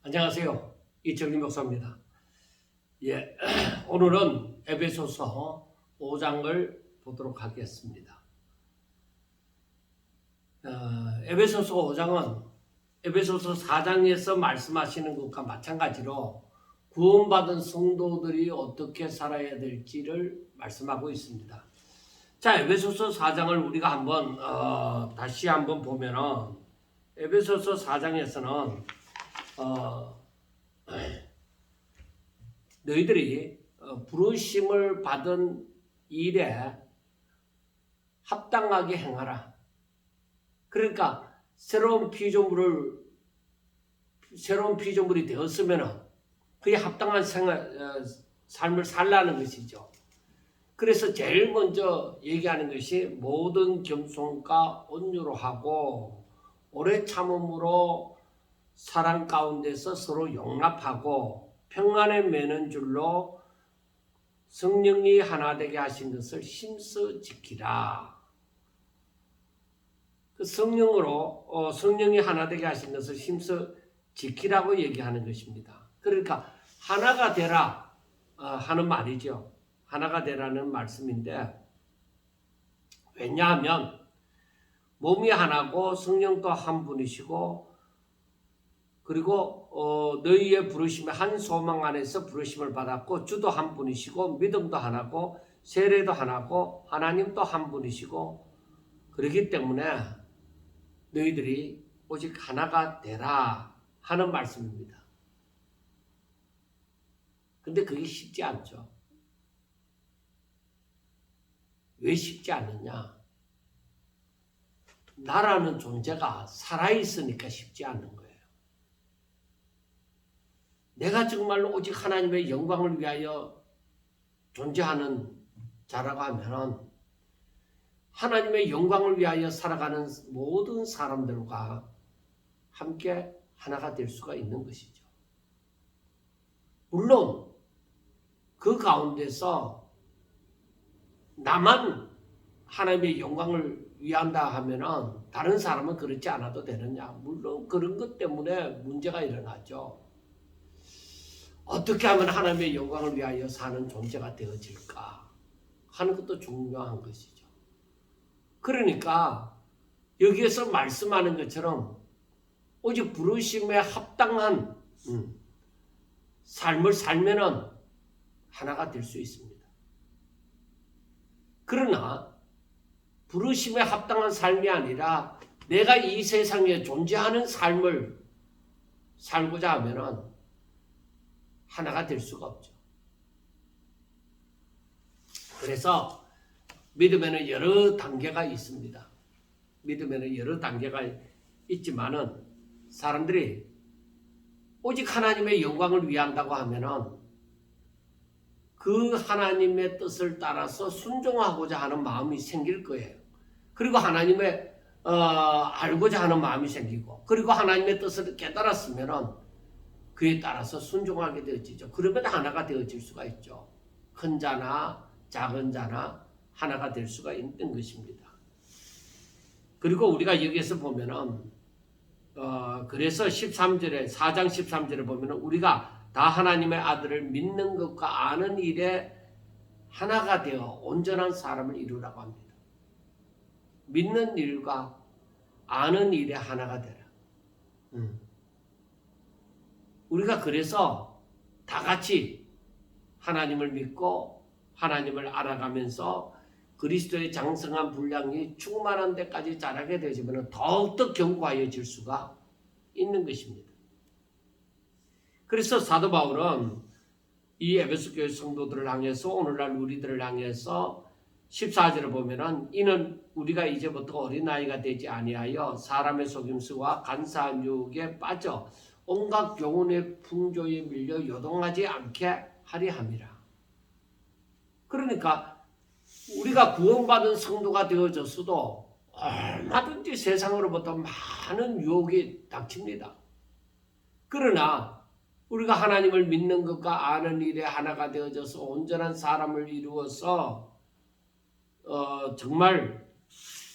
안녕하세요. 이철규 목사입니다. 예, 오늘은 에베소서 5장을 보도록 하겠습니다. 에베소서 5장은 에베소서 4장에서 말씀하시는 것과 마찬가지로 구원받은 성도들이 어떻게 살아야 될지를 말씀하고 있습니다. 자, 에베소서 4장을 우리가 다시 한번 보면은 에베소서 4장에서는 너희들이 부르심을 받은 일에 합당하게 행하라. 그러니까 새로운 피조물이 되었으면 그에 합당한 삶을 살라는 것이죠. 그래서 제일 먼저 얘기하는 것이 모든 겸손과 온유로 하고 오래 참음으로 사랑 가운데서 서로 용납하고 평안에 매는 줄로 성령이 하나 되게 하신 것을 힘써 지키라. 그 성령이 하나 되게 하신 것을 힘써 지키라고 얘기하는 것입니다. 그러니까 하나가 되라 하는 말이죠. 하나가 되라는 말씀인데, 왜냐하면 몸이 하나고 성령도 한 분이시고, 그리고 너희의 부르심의 한 소망 안에서 부르심을 받았고, 주도 한 분이시고 믿음도 하나고 세례도 하나고 하나님도 한 분이시고, 그렇기 때문에 너희들이 오직 하나가 되라 하는 말씀입니다. 근데 그게 쉽지 않죠. 왜 쉽지 않느냐? 나라는 존재가 살아있으니까 쉽지 않는 거예요. 내가 정말로 오직 하나님의 영광을 위하여 존재하는 자라고 하면 하나님의 영광을 위하여 살아가는 모든 사람들과 함께 하나가 될 수가 있는 것이죠. 물론 그 가운데서 나만 하나님의 영광을 위한다 하면 다른 사람은 그렇지 않아도 되느냐? 물론 그런 것 때문에 문제가 일어나죠. 어떻게 하면 하나님의 영광을 위하여 사는 존재가 되어질까 하는 것도 중요한 것이죠. 그러니까 여기에서 말씀하는 것처럼 오직 부르심에 합당한 삶을 살면은 하나가 될 수 있습니다. 그러나 부르심에 합당한 삶이 아니라 내가 이 세상에 존재하는 삶을 살고자 하면은 하나가 될 수가 없죠. 그래서 믿음에는 여러 단계가 있습니다. 믿음에는 여러 단계가 있지만은 사람들이 오직 하나님의 영광을 위한다고 하면은 그 하나님의 뜻을 따라서 순종하고자 하는 마음이 생길 거예요. 그리고 하나님의 알고자 하는 마음이 생기고, 그리고 하나님의 뜻을 깨달았으면은 그에 따라서 순종하게 되어지죠. 그러면 하나가 되어질 수가 있죠. 큰 자나 작은 자나 하나가 될 수가 있는 것입니다. 그리고 우리가 여기에서 보면은 그래서 4장 13절에 보면은 우리가 다 하나님의 아들을 믿는 것과 아는 일에 하나가 되어 온전한 사람을 이루라고 합니다. 믿는 일과 아는 일에 하나가 되라. 우리가 그래서 다 같이 하나님을 믿고 하나님을 알아가면서 그리스도의 장성한 분량이 충만한 데까지 자라게 되지만 더욱더 견고하여질 수가 있는 것입니다. 그래서 사도 바울은 이 에베소 교회 성도들을 향해서, 오늘날 우리들을 향해서 14절을 보면은 이는 우리가 이제부터 어린아이가 되지 아니하여 사람의 속임수와 간사한 유혹에 빠져 온갖 교훈의 풍조에 밀려 요동하지 않게 하리 함이라. 그러니까 우리가 구원받은 성도가 되어졌어도 얼마든지 세상으로부터 많은 유혹이 닥칩니다. 그러나 우리가 하나님을 믿는 것과 아는 일에 하나가 되어져서 온전한 사람을 이루어서 정말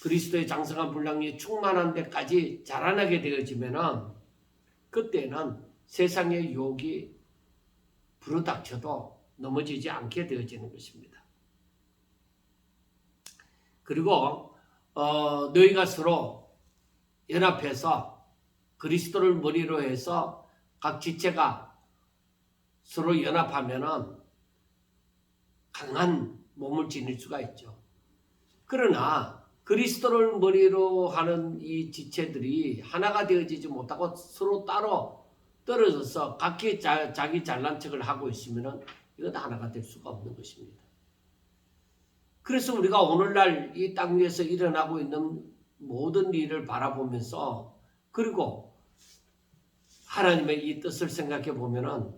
그리스도의 장성한 분량이 충만한 데까지 자라나게 되어지면은 그때는 세상의 유혹이 불어닥쳐도 넘어지지 않게 되어지는 것입니다. 그리고 너희가 서로 연합해서 그리스도를 머리로 해서 각 지체가 서로 연합하면은 강한 몸을 지닐 수가 있죠. 그러나 그리스도를 머리로 하는 이 지체들이 하나가 되어지지 못하고 서로 따로 떨어져서 각기 자기 잘난 척을 하고 있으면 이건 하나가 될 수가 없는 것입니다. 그래서 우리가 오늘날 이 땅 위에서 일어나고 있는 모든 일을 바라보면서 그리고 하나님의 이 뜻을 생각해 보면은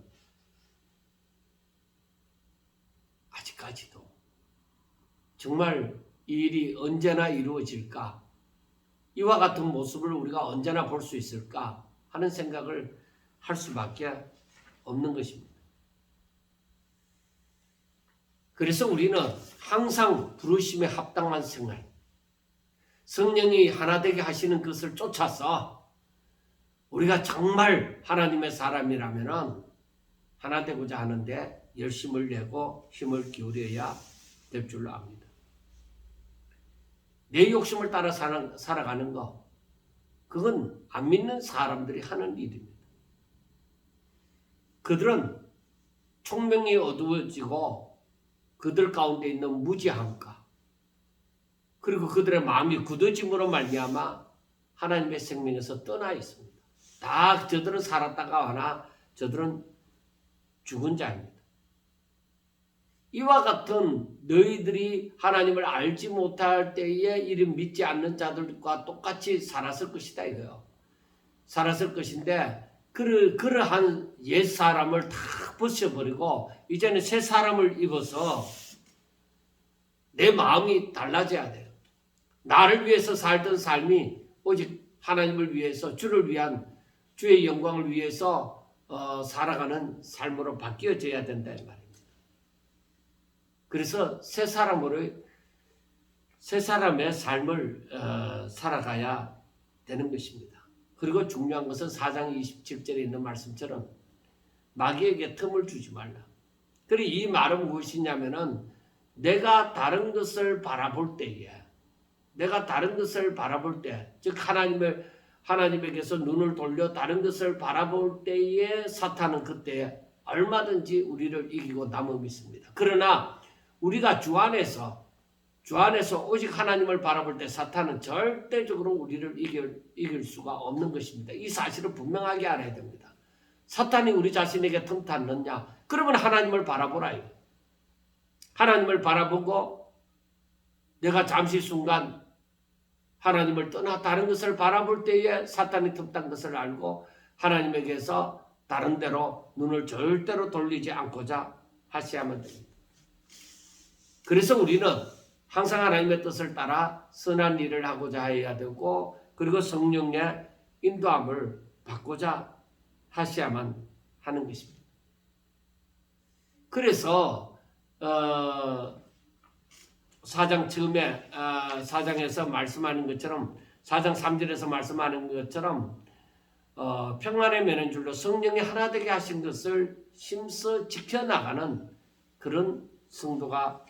아직까지도 정말 이 일이 언제나 이루어질까? 이와 같은 모습을 우리가 언제나 볼 수 있을까? 하는 생각을 할 수밖에 없는 것입니다. 그래서 우리는 항상 부르심에 합당한 생활, 성령이 하나 되게 하시는 것을 쫓아서 우리가 정말 하나님의 사람이라면 하나 되고자 하는데 열심을 내고 힘을 기울여야 될 줄로 압니다. 내 욕심을 따라 살아가는 거, 그건 안 믿는 사람들이 하는 일입니다. 그들은 총명이 어두워지고 그들 가운데 있는 무지함과 그리고 그들의 마음이 굳어짐으로 말미암아 하나님의 생명에서 떠나 있습니다. 다 저들은 살았다가 하나 저들은 죽은 자입니다. 이와 같은 너희들이 하나님을 알지 못할 때에 이를 믿지 않는 자들과 똑같이 살았을 것이다 이거요. 살았을 것인데 그러한 옛 사람을 다 벗어버리고 이제는 새 사람을 입어서 내 마음이 달라져야 돼요. 나를 위해서 살던 삶이 오직 하나님을 위해서 주를 위한 주의 영광을 위해서 살아가는 삶으로 바뀌어져야 된다 이 말입니다. 그래서 새 사람의 삶을 살아가야 되는 것입니다. 그리고 중요한 것은 4장 27절에 있는 말씀처럼 마귀에게 틈을 주지 말라. 그리고 이 말은 무엇이냐면은 내가 다른 것을 바라볼 때에 즉 하나님에게서 눈을 돌려 다른 것을 바라볼 때에 사탄은 그때 얼마든지 우리를 이기고 남음이 있습니다. 그러나 우리가 주 안에서 오직 하나님을 바라볼 때 사탄은 절대적으로 우리를 이길 수가 없는 것입니다. 이 사실을 분명하게 알아야 됩니다. 사탄이 우리 자신에게 틈타 넣냐? 그러면 하나님을 바라보라. 하나님을 바라보고 내가 잠시 순간 하나님을 떠나 다른 것을 바라볼 때에 사탄이 틈탄 것을 알고 하나님에게서 다른 데로 눈을 절대로 돌리지 않고자 하셔야만 됩니다. 그래서 우리는 항상 하나님의 뜻을 따라 선한 일을 하고자 해야 되고 그리고 성령의 인도함을 받고자 하셔야만 하는 것입니다. 그래서 4장 처음에 4장에서 말씀하는 것처럼 4장 3절에서 말씀하는 것처럼 평안에 매는 줄로 성령이 하나 되게 하신 것을 힘써 지켜나가는 그런 성도가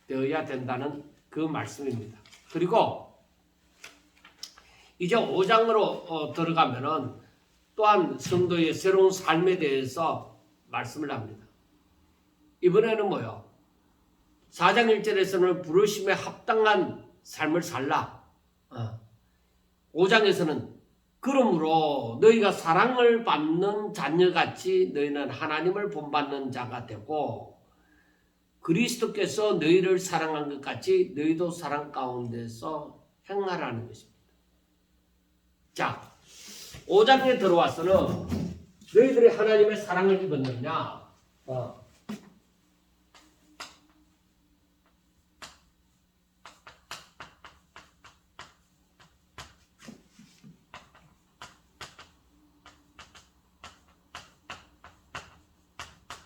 되어야 된다는 그 말씀입니다. 그리고 이제 5장으로 들어가면은 또한 성도의 새로운 삶에 대해서 말씀을 합니다. 이번에는 뭐요? 4장 1절에서는 부르심에 합당한 삶을 살라. 5장에서는 그러므로 너희가 사랑을 받는 자녀같이 너희는 하나님을 본받는 자가 되고 그리스도께서 너희를 사랑한 것 같이 너희도 사랑 가운데서 행하라는 것입니다. 자, 5장에 들어와서는 너희들이 하나님의 사랑을 입었느냐?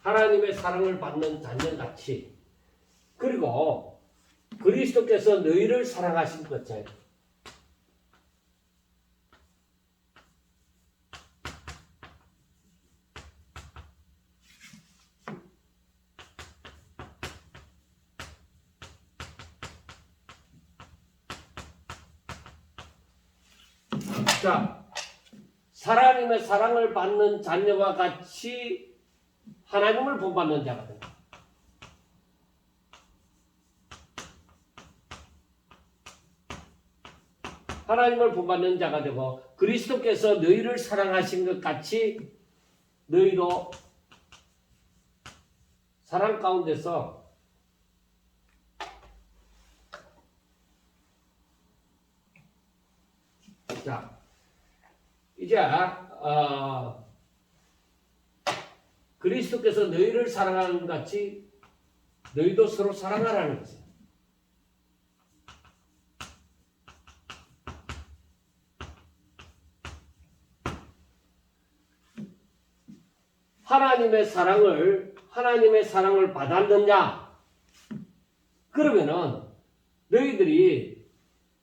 하나님의 사랑을 받는 자녀같이 그리고 그리스도께서 너희를 사랑하신 것처럼 자, 하나님의 사랑을 받는 자녀와 같이 하나님을 본받는 자가 된다. 하나님을 본받는 자가 되고 그리스도께서 너희를 사랑하신 것 같이 너희도 사랑 가운데서 자 이제 그리스도께서 너희를 사랑하는 것 같이 너희도 서로 사랑하라는 것이에요. 하나님의 사랑을 받았느냐? 그러면은 너희들이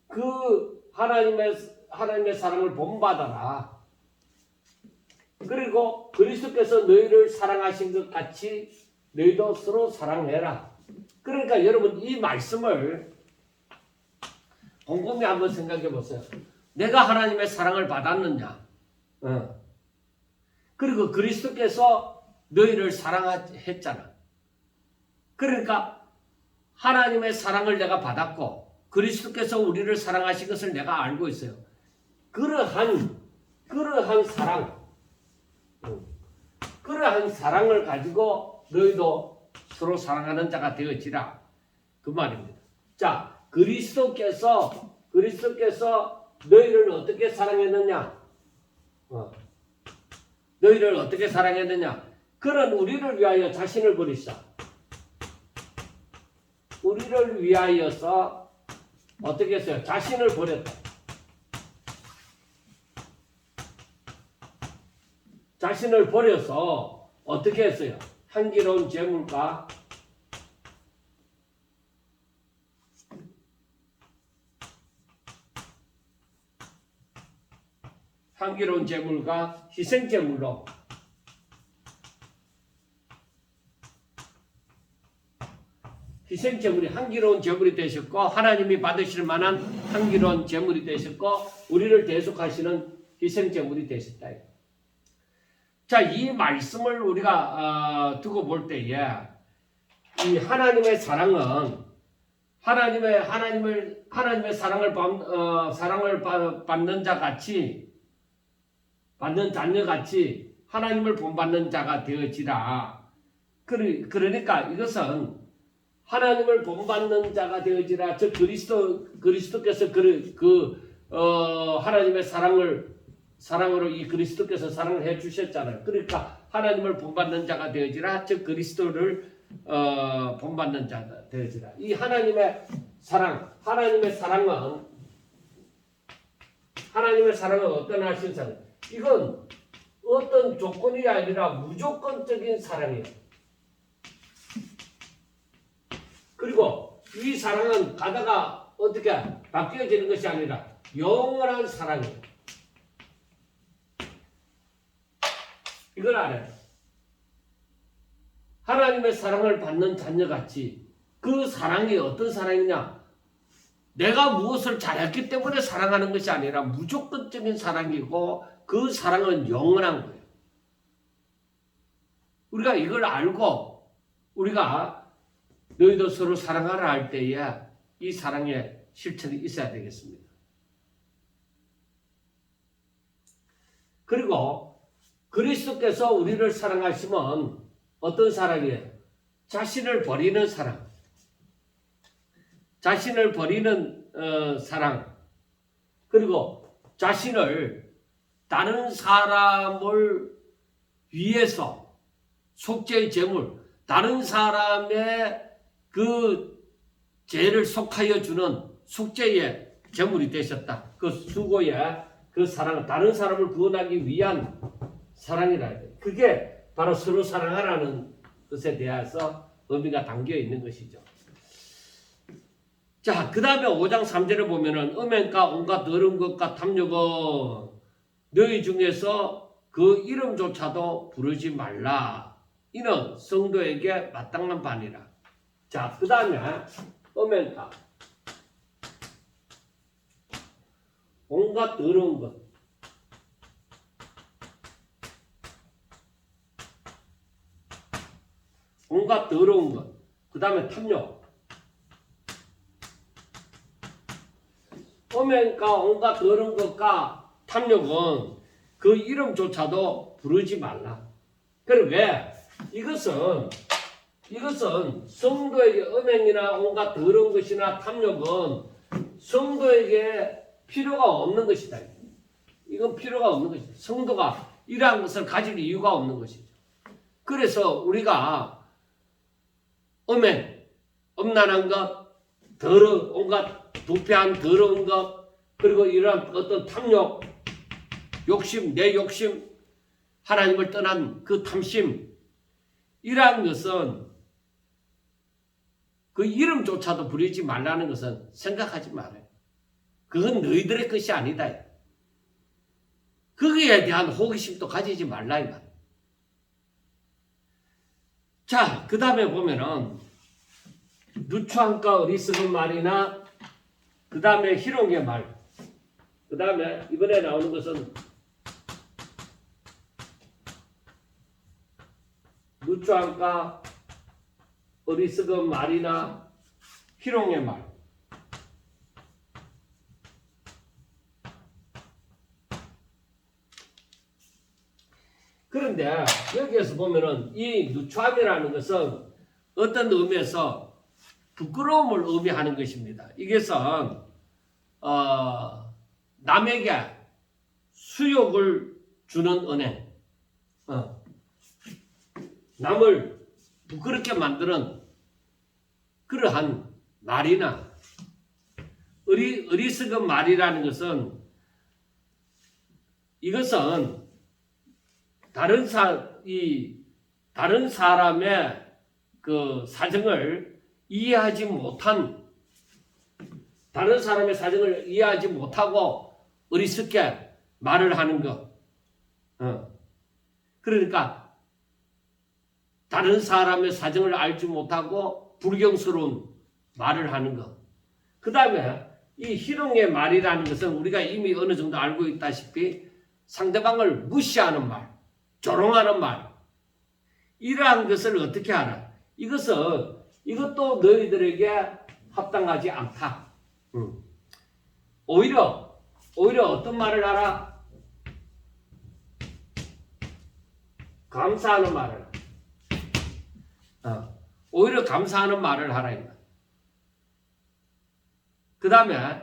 그 하나님의 사랑을 본받아라. 그리고 그리스도께서 너희를 사랑하신 것 같이 너희도 서로 사랑해라. 그러니까 여러분 이 말씀을 곰곰이 한번 생각해 보세요. 내가 하나님의 사랑을 받았느냐? 그리고 그리스도께서 너희를 사랑했잖아. 그러니까 하나님의 사랑을 내가 받았고 그리스도께서 우리를 사랑하신 것을 내가 알고 있어요. 그러한 사랑을 가지고 너희도 서로 사랑하는 자가 되어지라. 그 말입니다. 자, 그리스도께서 너희를 어떻게 사랑했느냐? 너희를 어떻게 사랑했느냐? 그는 우리를 위하여 자신을 버리사. 우리를 위하여서 어떻게 했어요? 자신을 버렸다. 자신을 버려서 어떻게 했어요? 향기로운 제물과 희생제물로 희생제물이 향기로운 제물이 되셨고 하나님이 받으실 만한 향기로운 제물이 되셨고 우리를 대속하시는 희생제물이 되셨다. 자, 이 말씀을 우리가 두고 볼 때에 이 하나님의 사랑은 하나님의 사랑을 받는 자 같이 받는 자녀 같이 하나님을 본받는 자가 되어지라. 그러니까 이것은 하나님을 본받는 자가 되어지라. 저 그리스도께서 하나님의 사랑으로 이 그리스도께서 사랑을 해 주셨잖아요. 그러니까 하나님을 본받는 자가 되어지라. 저 그리스도를 본받는 자가 되어지라. 이 하나님의 사랑은 어떤 하신 사랑? 이건 어떤 조건이 아니라 무조건적인 사랑이에요. 그리고 이 사랑은 가다가 어떻게 바뀌어지는 것이 아니라 영원한 사랑이에요. 이걸 알아요. 하나님의 사랑을 받는 자녀같이 그 사랑이 어떤 사랑이냐? 내가 무엇을 잘했기 때문에 사랑하는 것이 아니라 무조건적인 사랑이고 그 사랑은 영원한 거예요. 우리가 이걸 알고 우리가 너희도 서로 사랑하라 할 때에 이 사랑의 실천이 있어야 되겠습니다. 그리고 그리스도께서 우리를 사랑하시면 어떤 사랑이에요? 자신을 버리는 사랑. 자신을 버리는 사랑. 그리고 자신을 다른 사람을 위해서 속죄의 제물, 다른 사람의 그 죄를 속하여 주는 속죄의 제물이 되셨다. 그 수고의 그 사랑은 다른 사람을 구원하기 위한 사랑이라 해야 돼요. 그게 바로 서로 사랑하라는 것에 대해서 의미가 담겨 있는 것이죠. 자, 그 다음에 5장 3절에 보면은 음행과 온갖 더러운 것과 탐욕은 너희 중에서 그 이름조차도 부르지 말라. 이는 성도에게 마땅한 바니라. 자, 그 다음에 음행과 온갖 더러운 것. 온갖 더러운 것, 그 다음에 탐욕. 음행과 온갖 더러운 것과 탐욕은 그 이름조차도 부르지 말라. 그럼 왜? 이것은 성도에게 음행이나 온갖 더러운 것이나 탐욕은 성도에게 필요가 없는 것이다. 이건 필요가 없는 것이다. 성도가 이러한 것을 가질 이유가 없는 것이죠. 그래서 우리가 음행, 음란한 것, 온갖 부패한 더러운 것, 그리고 이러한 어떤 탐욕, 욕심, 내 욕심, 하나님을 떠난 그 탐심, 이러한 것은 그 이름조차도 부리지 말라는 것은 생각하지 말아요. 그건 너희들의 것이 아니다. 거기에 대한 호기심도 가지지 말라 이 말이에요. 자, 그 다음에 보면은 누추함과 어리석은 말이나 그 다음에 희롱의 말, 그 다음에 이번에 나오는 것은 누추함과 어리석은 말이나 희롱의 말. 그런데 여기에서 보면은 이 누추함이라는 것은 어떤 의미에서 부끄러움을 의미하는 것입니다. 이것은 남에게 수욕을 주는 은행, 남을 부끄럽게 만드는 그러한 말이나 어리석은 말이라는 것은 이것은 다른 사람의 그 사정을 이해하지 못하고 어리석게 말을 하는 것. 그러니까 다른 사람의 사정을 알지 못하고 불경스러운 말을 하는 것. 그 다음에 이 희롱의 말이라는 것은 우리가 이미 어느 정도 알고 있다시피 상대방을 무시하는 말, 조롱하는 말. 이러한 것을 어떻게 하라? 이것도 너희들에게 합당하지 않다. 오히려 어떤 말을 하라? 감사하는 말을 하라. 오히려 감사하는 말을 하라. 그 다음에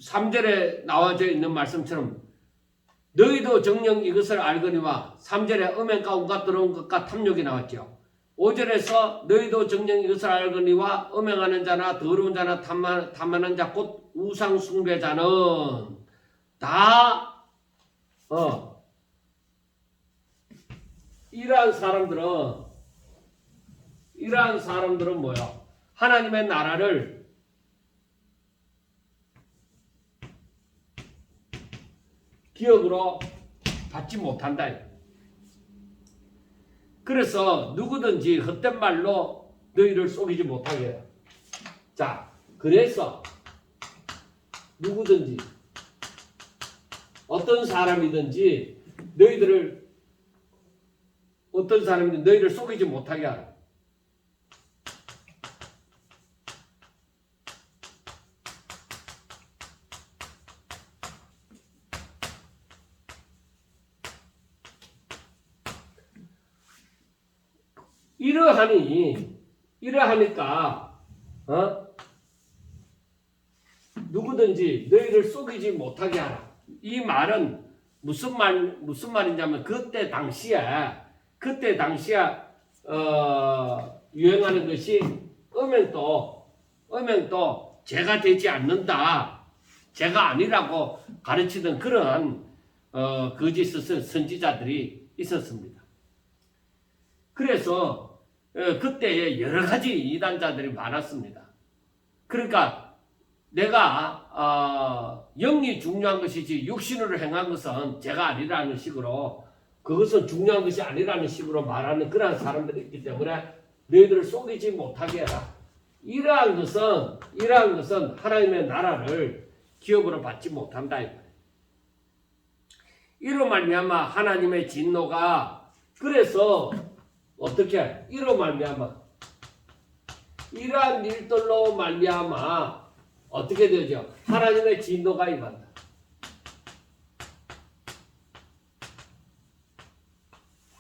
3절에 나와져 있는 말씀처럼 너희도 정녕 이것을 알거니와 3절에 음행과 온갖 더러운 것과 탐욕이 나왔죠. 5절에서 너희도 정녕 이것을 알거니와 음행하는 자나 더러운 자나 탐하는 자 곧 우상 숭배자는 다 이러한 사람들은 뭐야? 하나님의 나라를 기업으로 받지 못한다. 그래서 누구든지 헛된 말로 너희를 속이지 못하게 해라. 자, 그래서 누구든지 어떤 사람이든지 너희를 속이지 못하게 하라. 이러하니까 누구든지 너희를 속이지 못하게 하라. 이 말은 무슨 말이냐면 그때 당시에 유행하는 것이 음행도 죄가 되지 않는다. 죄가 아니라고 가르치던 그런 거짓 선지자들이 있었습니다. 그래서 그때에 여러 가지 이단자들이 많았습니다. 그러니까 내가 영이 중요한 것이지 육신으로 행한 것은 죄가 아니라는 식으로, 그것은 중요한 것이 아니라는 식으로 말하는 그런 사람들이 있기 때문에 너희들을 속이지 못하게 해라. 이러한 것은 하나님의 나라를 기업으로 받지 못한다. 이로 말미암아 하나님의 진노가, 그래서 어떻게? 이로 말미암아. 이러한 일들로 말미암아 어떻게 되죠? 하나님의 진노가 임한다.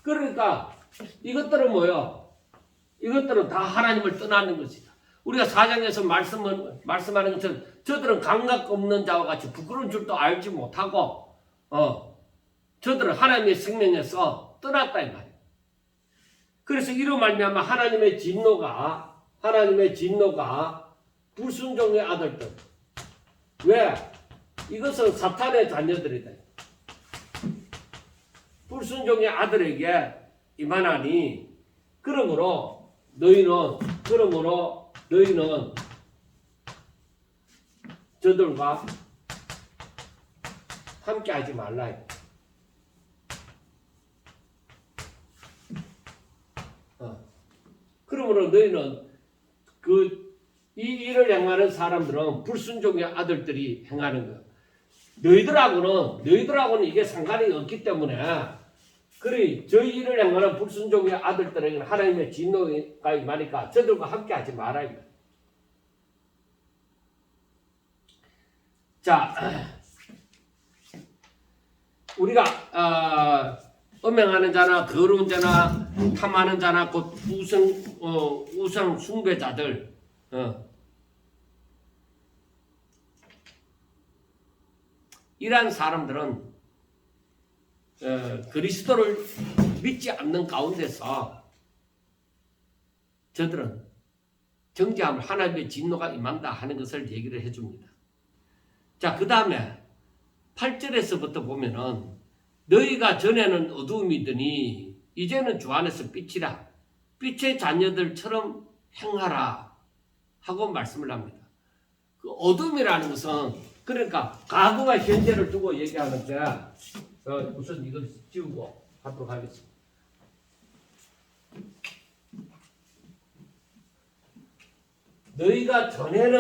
그러니까 이것들은 뭐요? 이것들은 다 하나님을 떠나는 것이다. 우리가 4장에서 말씀하는 것은 저들은 감각 없는 자와 같이 부끄러운 줄도 알지 못하고 저들은 하나님의 생명에서 떠났다 이 말이에요. 그래서 이로 말미암아 하나님의 진노가 불순종의 아들들. 왜? 이것은 사탄의 자녀들이다. 불순종의 아들에게 임하나니 그러므로 너희는 저들과 함께 하지 말라. 그러므로 너희는 이 일을 행하는 사람들은 불순종의 아들들이 행하는 거야. 너희들하고는 이게 상관이 없기 때문에 그래 저희 일을 행하는 불순종의 아들들에게는 하나님의 진노가 임하니까 저들과 함께 하지 마라. 자, 우리가 음행하는 자나 더러운 자나 탐하는 자나 곧 우상 숭배자들 이러한 사람들은 그리스도를 믿지 않는 가운데서 저들은 정죄함을 하나님의 진노가 임한다 하는 것을 얘기를 해줍니다. 자, 그 다음에 8절에서부터 보면은 너희가 전에는 어두움이더니 이제는 주 안에서 빛이라 빛의 자녀들처럼 행하라 하고 말씀을 합니다. 그 어둠이라는 것은 그러니까 과거와 현재를 두고 얘기하는데 우선 이걸 지우고 하도록 하겠습니다. 너희가 전에는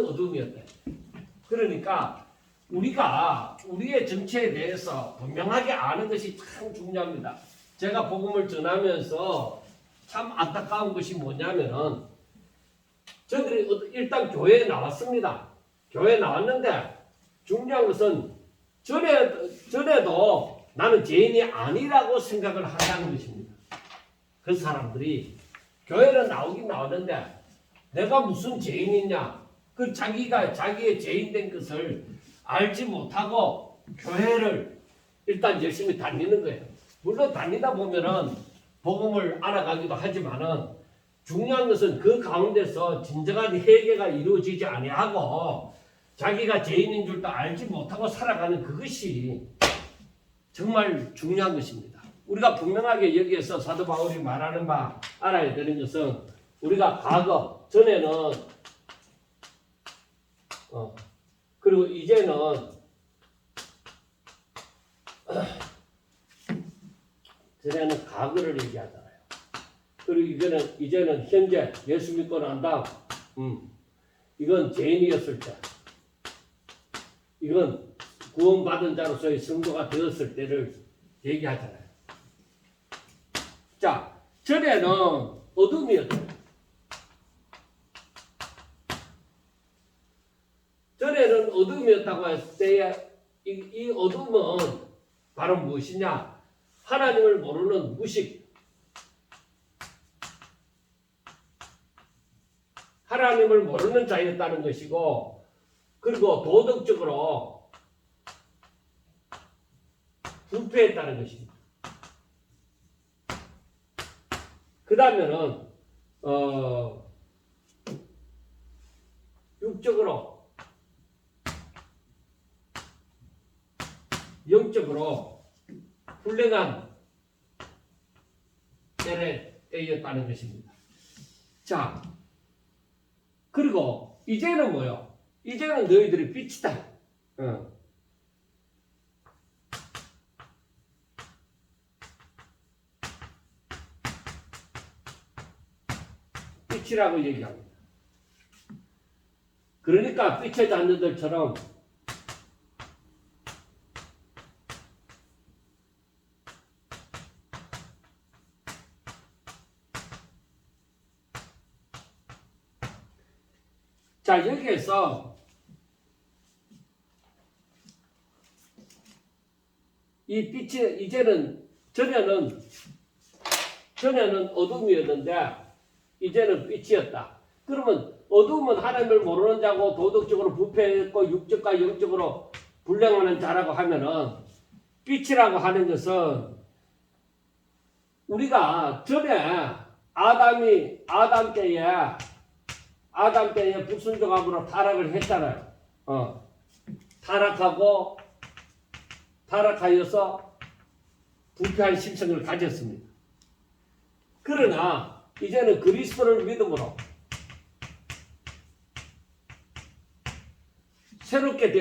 어둠이었다. 그러니까 우리가 우리의 정체에 대해서 분명하게 아는 것이 참 중요합니다. 제가 복음을 전하면서 참 안타까운 것이 뭐냐면은 저들이 일단 교회에 나왔습니다. 교회에 나왔는데 중요한 것은 전에도 나는 죄인이 아니라고 생각을 한다는 것입니다. 그 사람들이 교회를 나오긴 나왔는데 내가 무슨 죄인이냐? 그 자기가 자기의 죄인된 것을 알지 못하고 교회를 일단 열심히 다니는 거예요. 물론 다니다 보면은 복음을 알아가기도 하지만은 중요한 것은 그 가운데서 진정한 회개가 이루어지지 아니하고 자기가 죄인인 줄도 알지 못하고 살아가는 그것이 정말 중요한 것입니다. 우리가 분명하게 여기에서 사도 바울이 말하는 바 알아야 되는 것은 우리가 과거 전에는 그리고 이제는 전에는 과거를 얘기하잖아요. 그리고 이제는 현재 예수 믿고 난 다음 이건 죄인이었을 때 이건 구원받은 자로서의 성도가 되었을 때를 얘기하잖아요. 자, 전에는 어둠이었어요. 전에는 어둠이었다고 했을 때 이 어둠은 바로 무엇이냐? 하나님을 모르는 무식, 하나님을 모르는 자였다는 것이고 그리고 도덕적으로 부패했다는 것입니다. 그 다음에는 육적으로 영적으로 불행한 때였다는 것입니다. 자, 그리고 이제는 뭐요? 이제는 너희들이 빛이다. 빛이라고 얘기합니다. 그러니까 빛의 자녀들처럼 자, 여기에서 이 빛이 이제는 전에는 어둠이었는데 이제는 빛이었다. 그러면 어둠은 하나님을 모르는 자고 도덕적으로 부패했고 육적과 영적으로 불량하는 자라고 하면은 빛이라고 하는 것은 우리가 전에 아담 때에 불순종함으로 타락을 했잖아요. 타락하여서 부패한 심성을 가졌습니다. 그러나 이제는 그리스도를 믿음으로 새롭게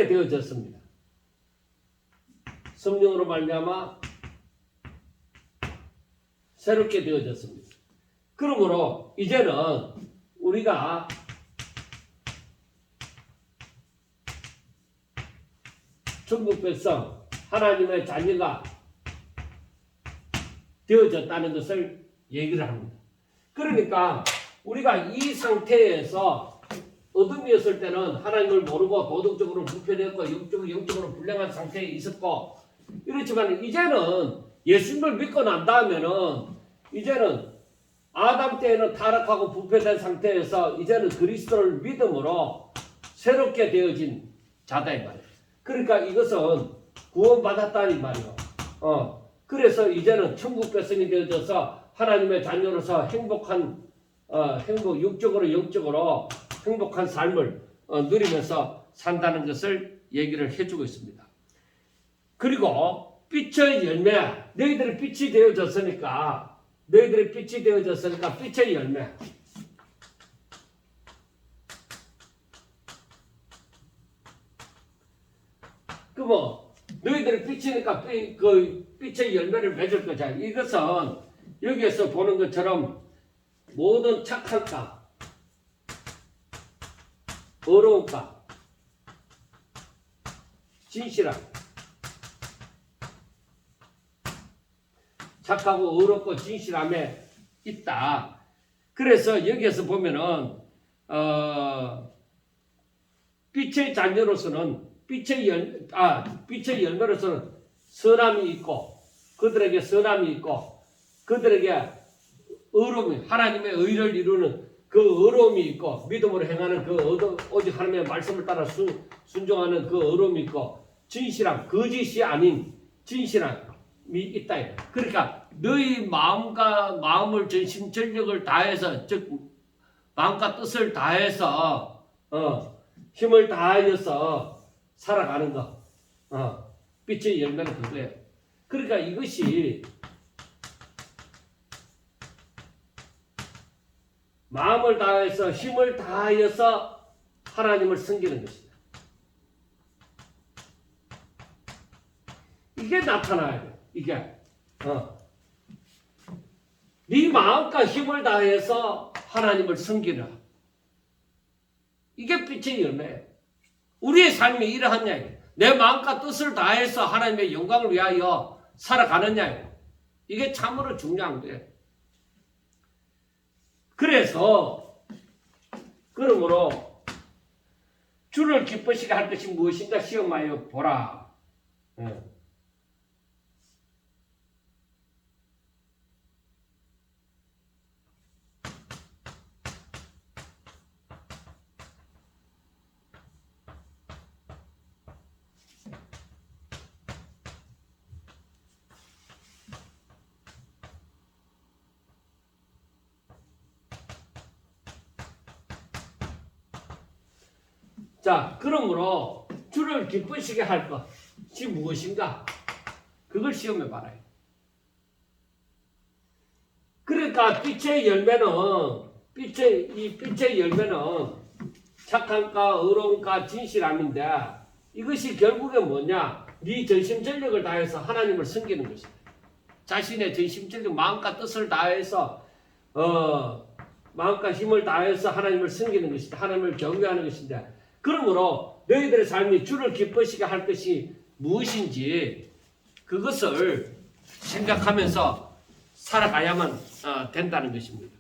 되어졌습니다. 성령으로 말미암아 새롭게 되어졌습니다. 그러므로 이제는 우리가 천국 백성 하나님의 자녀가 되어졌다는 것을 얘기를 합니다. 그러니까 우리가 이 상태에서 어둠이었을 때는 하나님을 모르고 도덕적으로 부패되었고 영적으로 불량한 상태에 있었고, 이렇지만 이제는 예수님을 믿고 난 다음에는 이제는 아담 때에는 타락하고 부패된 상태에서 이제는 그리스도를 믿음으로 새롭게 되어진 자다 이 말이에요. 그러니까 이것은 구원받았다는 말이에요. 그래서 이제는 천국 백성이 되어져서 하나님의 자녀로서 육적으로 영적으로 행복한 삶을 누리면서 산다는 것을 얘기를 해주고 있습니다. 그리고 빛의 열매, 너희들이 빛이 되어졌으니까 빛의 열매. 너희들이 빛이니까 그 빛의 열매를 맺을 거자. 이것은 여기에서 보는 것처럼 모든 착한 가, 어려운 가, 진실함, 착하고 어렵고 진실함에 있다. 그래서 여기에서 보면은 빛의 자녀로서는 빛의 열매로서는 선함이 있고, 그들에게 선함이 있고, 그들에게 의로움이, 하나님의 의를 이루는 그 의로움이 있고, 믿음으로 행하는 오직 하나님의 말씀을 따라 순종하는 그 의로움이 있고, 진실함, 거짓이 아닌 진실함이 있다. 그러니까 너희 마음을 전심 전력을 다해서, 즉 마음과 뜻을 다해서 힘을 다하여서 살아가는 것. 빛의 열매는 그거예요. 그러니까 이것이 마음을 다해서 힘을 다하여서 하나님을 섬기는 것이다. 이게 나타나야 돼. 이게. 네 마음과 힘을 다해서 하나님을 섬기라. 이게 빛의 열매예요. 우리의 삶이 이러하냐. 내 마음과 뜻을 다해서 하나님의 영광을 위하여 살아가느냐. 이게 참으로 중요한 거예요. 그러므로 주를 기쁘시게 할 것이 무엇인가 시험하여 보라. 자, 그러므로 주를 기쁘시게 할 것이 무엇인가? 그걸 시험해 봐라요. 그러니까 빛의 열매는 착함과 의로움과 진실함인데, 이것이 결국에 뭐냐? 네 전심전력을 다해서 하나님을 섬기는 것이다. 자신의 전심전력, 마음과 뜻을 다해서 마음과 힘을 다해서 하나님을 섬기는 것이다. 하나님을 경외하는 것인데, 그러므로 너희들의 삶이 주를 기쁘시게 할 것이 무엇인지 그것을 생각하면서 살아가야만 된다는 것입니다.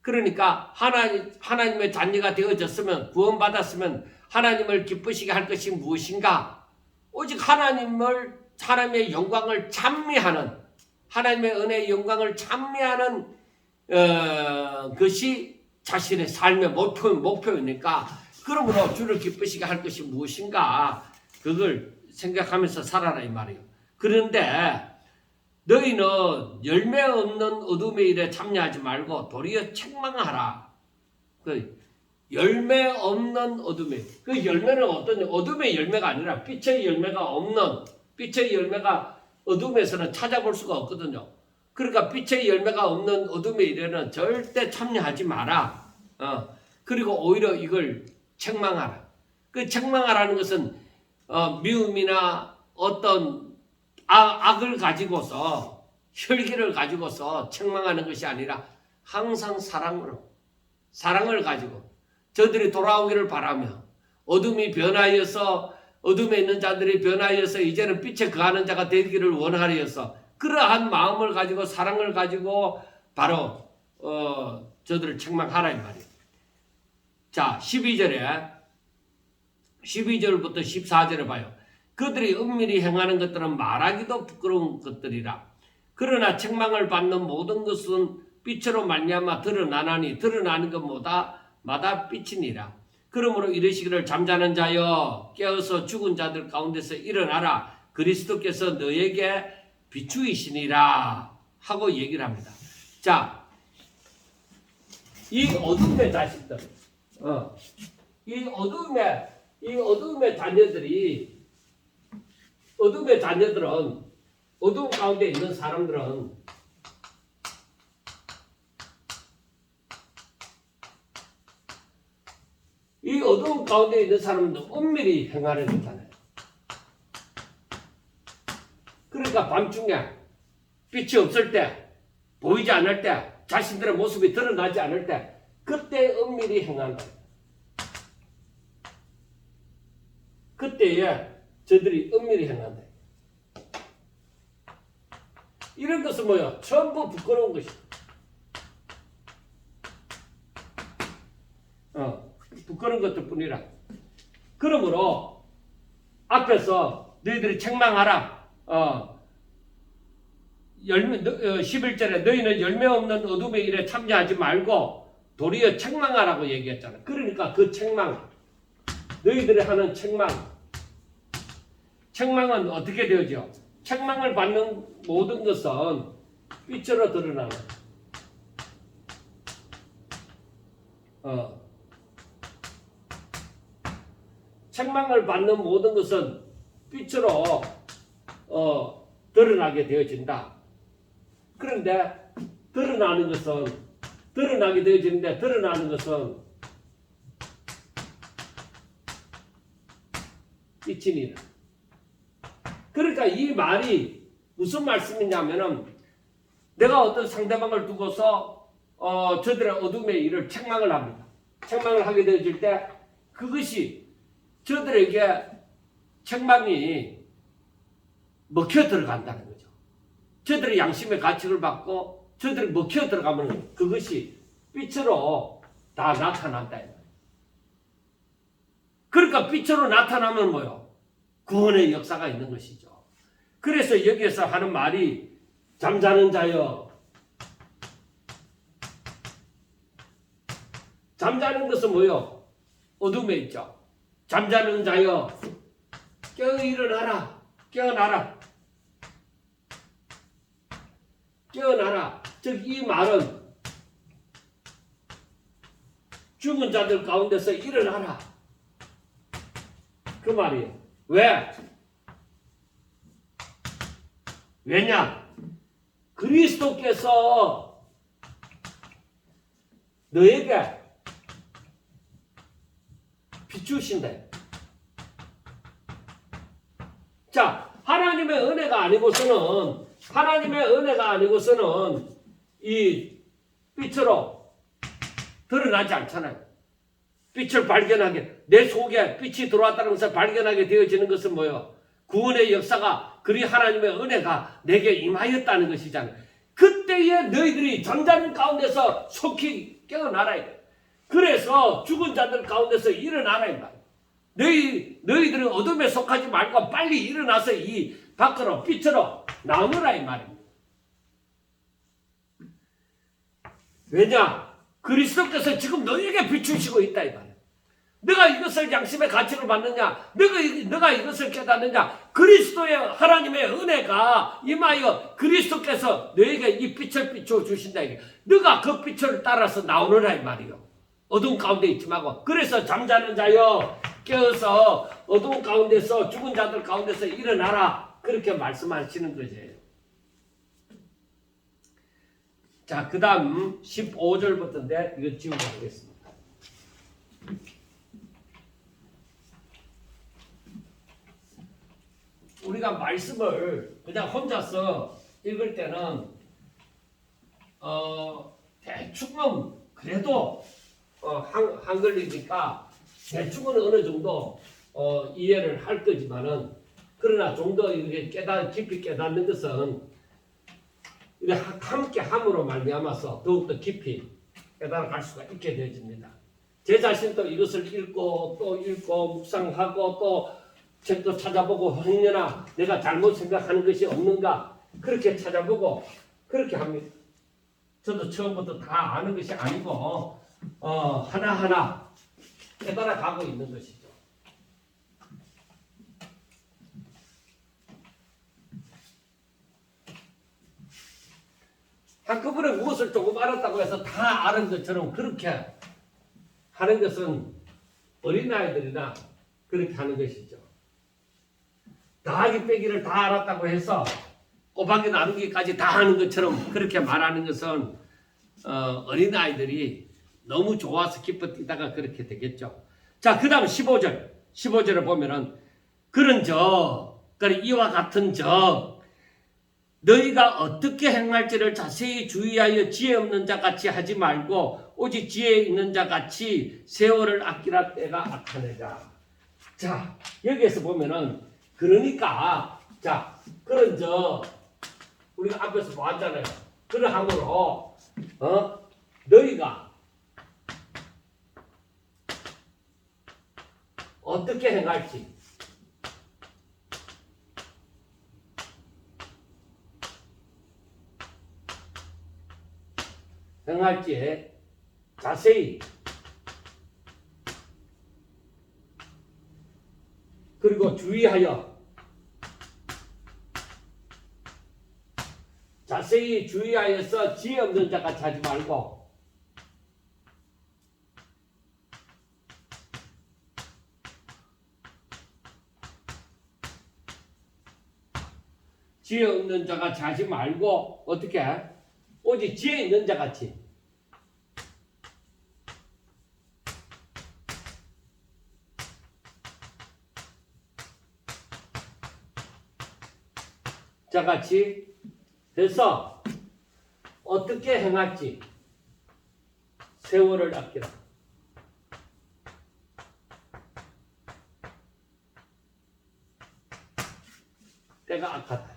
그러니까 하나님의 자녀가 되어졌으면, 구원받았으면 하나님을 기쁘시게 할 것이 무엇인가? 오직 하나님의 영광을 찬미하는, 하나님의 은혜의 영광을 찬미하는 것이 자신의 삶의 목표이니까, 그러므로 주를 기쁘시게 할 것이 무엇인가? 그걸 생각하면서 살아라 이 말이에요. 그런데 너희는 열매 없는 어둠의 일에 참여하지 말고 도리어 책망하라. 그 열매 없는 어둠의, 그 열매는 어떤, 어둠의 열매가 아니라 빛의 열매가 없는, 빛의 열매가 어둠에서는 찾아볼 수가 없거든요. 그러니까 빛의 열매가 없는 어둠의 일에는 절대 참여하지 마라. 그리고 오히려 이걸 책망하라. 그 책망하라는 것은 미움이나 어떤 악을 가지고서, 혈기를 가지고서 책망하는 것이 아니라 항상 사랑을 가지고 저들이 돌아오기를 바라며, 어둠이 변하여서, 어둠에 있는 자들이 변하여서 이제는 빛에 거하는 자가 되기를 원하여서 그러한 마음을 가지고, 사랑을 가지고 바로 저들을 책망하라 이 말이에요. 자, 12절부터 14절에 봐요. 그들이 은밀히 행하는 것들은 말하기도 부끄러운 것들이라. 그러나 책망을 받는 모든 것은 빛으로 말미암아 드러나나니 드러나는 것마다 빛이니라. 그러므로 이르시기를 잠자는 자여 깨어서 죽은 자들 가운데서 일어나라. 그리스도께서 너에게 비추이시니라 하고 얘기를 합니다. 자, 이 어둠의 자식들, 이 어둠의 자녀들은, 어둠 가운데 있는 사람들은 이 어두운 가운데 있는 사람들은 은밀히 행하려 했잖아요. 그러니까 밤중에 빛이 없을 때, 보이지 않을 때, 자신들의 모습이 드러나지 않을 때, 그때 은밀히 행한 거예요. 그때에 저들이 은밀히 행한다. 이런 것은 뭐예요? 전부 부끄러운 것이다. 부끄러운 것들 뿐이라. 그러므로 앞에서 너희들이 책망하라. 11절에 너희는 열매 없는 어둠의 일에 참여하지 말고 도리어 책망하라고 얘기했잖아. 그러니까 그 책망, 너희들이 하는 책망은 어떻게 되어져? 책망을 받는 모든 것은 빛으로 드러나는. 책망을 받는 모든 것은 빛으로 드러나게 되어진다. 그런데 드러나게 되어지는데 드러나는 것은 빛이니라. 그러니까 이 말이 무슨 말씀이냐면은, 내가 어떤 상대방을 두고서 저들의 어둠의 일을 책망을 합니다. 책망을 하게 되어질 때 그것이 저들에게 책망이 먹혀 들어간다는 거죠. 저들의 양심의 가책을 받고 저들이 먹혀 들어가면 그것이 빛으로 다 나타난다. 그러니까 빛으로 나타나면 뭐요? 구원의 역사가 있는 것이죠. 그래서 여기에서 하는 말이 잠자는 자여. 잠자는 것은 뭐요? 어둠에 있죠. 잠자는 자여 깨어 일어나라. 깨어나라. 깨어나라. 즉 이 말은 죽은 자들 가운데서 일어나라. 그 말이에요. 왜? 왜냐? 그리스도께서 너에게 비추신다. 자, 하나님의 은혜가 아니고서는 이 빛으로 드러나지 않잖아요. 빛을 발견하게, 내 속에 빛이 들어왔다는 것을 발견하게 되어지는 것은 뭐예요? 구원의 역사가, 그리 하나님의 은혜가 내게 임하였다는 것이잖아요. 그때에 너희들이 잠자는 가운데서 속히 깨어나라. 그래서 죽은 자들 가운데서 일어나라 이 말이야. 너희들은 어둠에 속하지 말고 빨리 일어나서 이 밖으로 빛으로 나오느라 이 말입니다. 왜냐? 그리스도께서 지금 너희에게 비추시고 있다 이 말이야. 너가 이것을 양심의 가치로 받느냐? 너가 이것을 깨닫느냐? 그리스도의 하나님의 은혜가 임하여 그리스도께서 너에게 이 빛을 비추어 주신다 이게. 너가 그 빛을 따라서 나오느라 이 말이요. 어두운 가운데 있지 말고. 그래서 잠자는 자여 깨어서 어두운 가운데서 죽은 자들 가운데서 일어나라. 그렇게 말씀하시는 거지. 자, 그 다음 15절부터인데 이거 지우고 하겠습니다. 우리가 말씀을 그냥 혼자서 읽을 때는 대충은 그래도 한글이니까 대충은 어느 정도 이해를 할 거지만은 그러나 좀 더 이렇게 깊이 깨닫는 것은 함께 함으로 말미암아서 더욱더 깊이 깨달아갈 수가 있게 되어집니다. 제 자신도 이것을 읽고 또 읽고 묵상하고 또 책도 찾아보고 흥년아 내가 잘못 생각하는 것이 없는가 그렇게 찾아보고 그렇게 합니다. 저도 처음부터 다 아는 것이 아니고 하나하나 깨달아가고 있는 것이죠. 한꺼번에 무엇을 조금 알았다고 해서 다 아는 것처럼 그렇게 하는 것은 어린아이들이나 그렇게 하는 것이죠. 더하기 빼기를 다 알았다고 해서 꼬박이 나누기까지 다 하는 것처럼 그렇게 말하는 것은 어린아이들이 너무 좋아서 기뻐 뛰다가 그렇게 되겠죠. 자, 그 다음 15절을 보면은 그런 이와 같은 너희가 어떻게 행할지를 자세히 주의하여 지혜 없는 자 같이 하지 말고 오직 지혜 있는 자 같이 세월을 아끼라 때가 악하느니라. 자, 여기에서 보면은 그러니까 그런 우리가 앞에서 보았잖아요. 그러함으로 너희가 어떻게 행할지 자세히 그리고 자세히 주의하여서 지혜 없는 자같이 하지 말고 지혜 없는 자같이 하지 말고 어떻게 오직 지혜 있는 자같이 자같이 해서 어떻게 행할지 세월을 아끼라. 때가 악하다.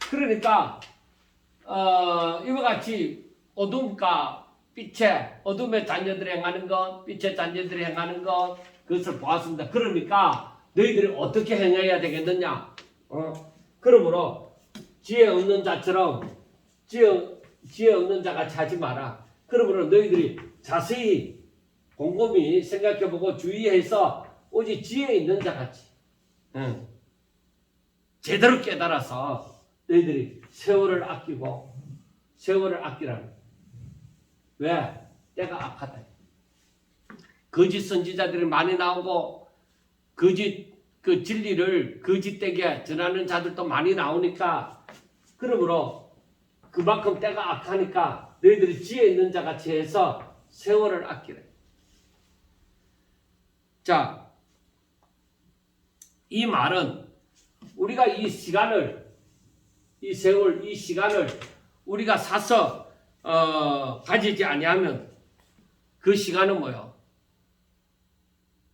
그러니까 이와 같이 어둠과 어둠의 자녀들이 행하는 것, 빛의 자녀들이 행하는 것, 그것을 보았습니다. 그러니까 너희들이 어떻게 행해야 되겠느냐? 그러므로 지혜 없는 자처럼 지혜 없는 자같이 하지 마라. 그러므로 너희들이 자세히 곰곰이 생각해보고 주의해서 오직 지혜 있는 자같이 제대로 깨달아서 너희들이 세월을 아끼라는. 왜? 때가 악하다. 거짓 선지자들이 많이 나오고 거짓 진리를 거짓되게 전하는 자들도 많이 나오니까 그러므로 그만큼 때가 악하니까 너희들이 지혜 있는 자같이 해서 세월을 아끼래. 자, 이 말은 우리가 이 시간을 우리가 사서 가지지 아니하면 그 시간은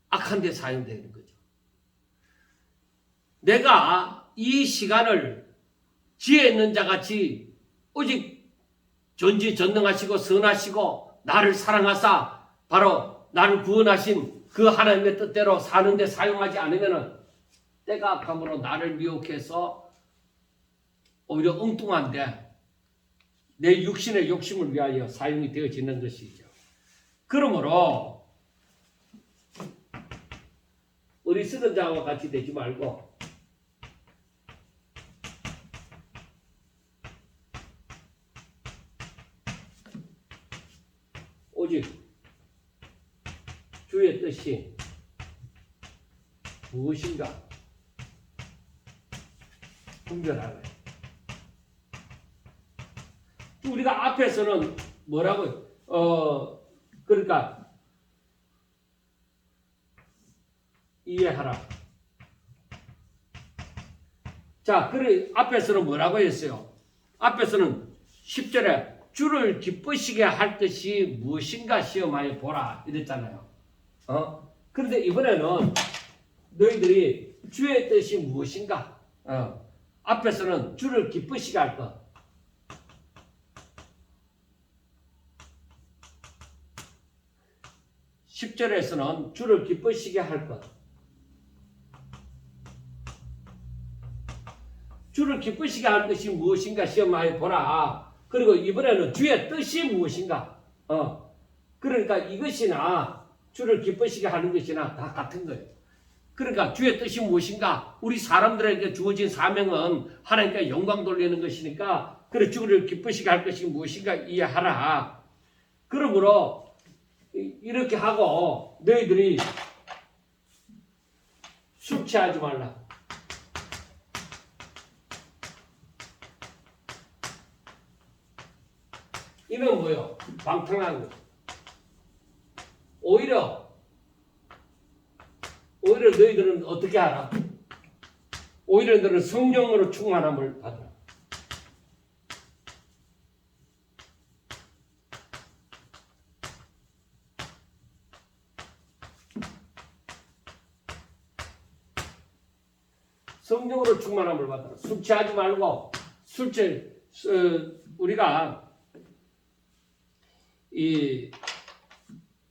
악한 데 사용되는 거죠. 내가 이 시간을 지혜 있는 자 같이 오직 전지전능하시고 선하시고 나를 사랑하사 바로 나를 구원하신 그 하나님의 뜻대로 사는데 사용하지 않으면은 때가 악함으로 나를 미혹해서 오히려 엉뚱한데 내 육신의 욕심을 위하여 사용이 되어지는 것이죠. 그러므로 어리석은 자와 같이 되지 말고 오직 주의 뜻이 무엇인가 분별하래. 우리가 앞에서는 뭐라고 그러니까 이해하라. 자, 그래 앞에서는 뭐라고 했어요? 앞에서는 10절에 주를 기쁘시게 할 것이 무엇인가 시험하여 보라 이랬잖아요. 그런데 이번에는 너희들이 주의 뜻이 무엇인가? 앞에서는 주를 기쁘시게 할 것. 10절에서는 주를 기쁘시게 할 것. 주를 기쁘시게 할 것이 무엇인가 시험하여 보라. 그리고 이번에는 주의 뜻이 무엇인가. 그러니까 이것이나 주를 기쁘시게 하는 것이나 다 같은 거예요. 그러니까 주의 뜻이 무엇인가? 우리 사람들에게 주어진 사명은 하나님께 영광 돌리는 것이니까 그래 주를 기쁘시게 할 것이 무엇인가 이해하라. 그러므로 이렇게 하고 너희들이 술 취하지 말라. 이건 뭐요? 방탕한 거. 오히려 너희들은 어떻게 알아? 오히려 너희들은 성령으로 충만함을 받아라. 성령으로 충만함을 받아라. 술 취하지 말고 우리가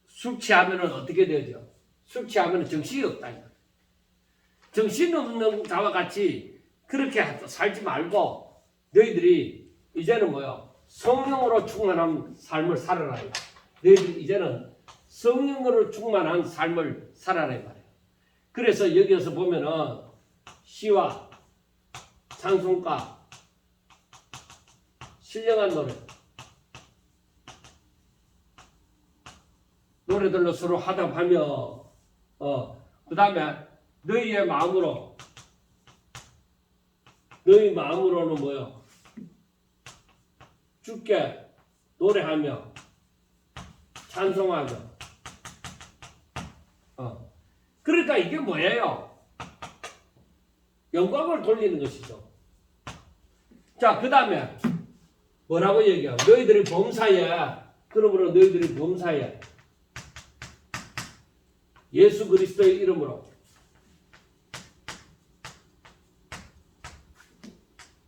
술 취하면은 어떻게 되죠? 술 취하면은 정신이 없다. 정신 없는 자와 같이 그렇게 살지 말고 너희들이 이제는 뭐요? 성령으로 충만한 삶을 살아라. 너희들이 이제는 성령으로 충만한 삶을 살아라 말이에요. 그래서 여기서 보면은 시와 찬송가 신령한 노래들로 서로 화답하며 그 다음에 너희 마음으로는 뭐요? 주께 노래하며 찬송하며 그러니까 이게 뭐예요? 영광을 돌리는 것이죠. 자, 그 다음에 뭐라고 얘기해요? 너희들이 범사에 그러므로 너희들이 범사에 예수 그리스도의 이름으로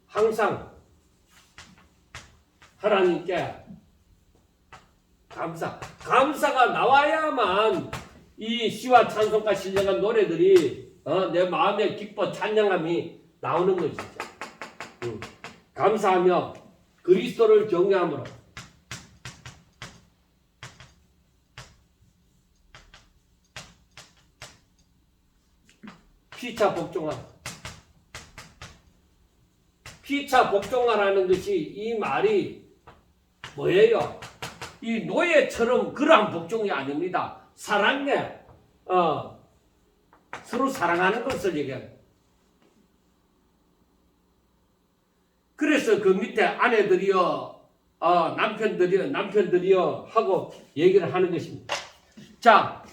항상 하나님께 감사가 나와야만 이 시와 찬송가 신령한 노래들이 내 마음에 기뻐 찬양함이 나오는 것이죠. 감사하며 그리스도를 경외함으로 피차 복종하라는 것이 이 말이 뭐예요? 이 노예처럼 그러한 복종이 아닙니다. 사랑에 서로 사랑하는 것을 얘기해요. 그래서 그 밑에 아내들이여 남편들이여 하고 얘기를 하는 것입니다. 자,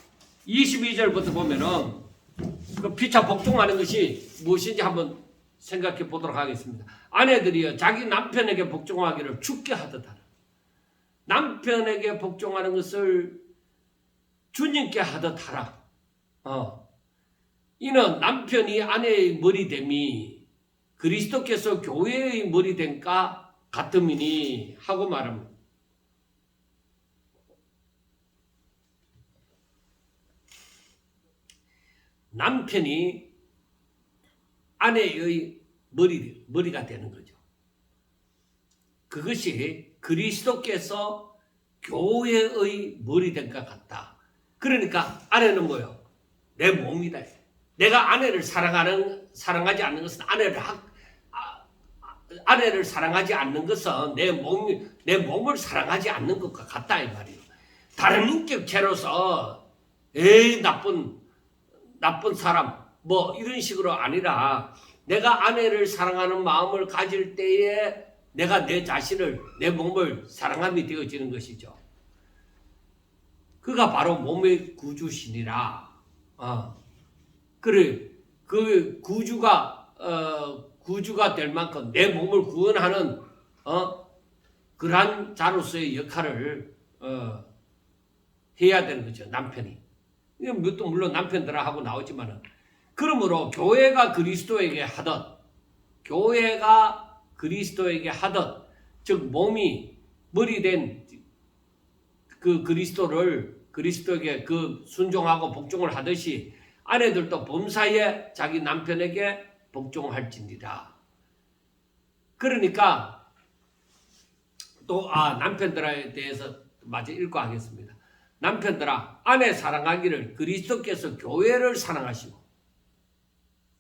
22절부터 보면은 그 피차 복종하는 것이 무엇인지 한번 생각해 보도록 하겠습니다. 아내들이여 자기 남편에게 복종하기를 주께 하듯 하라. 남편에게 복종하는 것을 주님께 하듯 하라. 이는 남편이 아내의 머리됨이 그리스도께서 교회의 머리됨과 같음이니 하고 말합니다. 남편이 아내의 머리가 되는 거죠. 그것이 그리스도께서 교회의 머리됨과 같다. 그러니까 아내는 뭐요? 내 몸이다. 내가 아내를 사랑하지 않는 것은 아내를 사랑하지 않는 것은 내 몸을 사랑하지 않는 것과 같다 이 말이에요. 다른 인격체로서 나쁜 사람 뭐 이런 식으로 아니라 내가 아내를 사랑하는 마음을 가질 때에 내가 내 자신을 내 몸을 사랑함이 되어지는 것이죠. 그가 바로 몸의 구주시니라. 그래 그 구주가 될 만큼 내 몸을 구원하는 그러한 자로서의 역할을 해야 되는 거죠. 남편이. 이것도 물론 남편들아 하고 나오지만은 그러므로 교회가 그리스도에게 하듯 즉 몸이 머리된 그 그리스도에게 그 순종하고 복종을 하듯이 아내들도 범사에 자기 남편에게 복종할지니라. 그러니까 또 남편들에 대해서 마저 읽고 하겠습니다. 남편들아 아내 사랑하기를 그리스도께서 교회를 사랑하시고,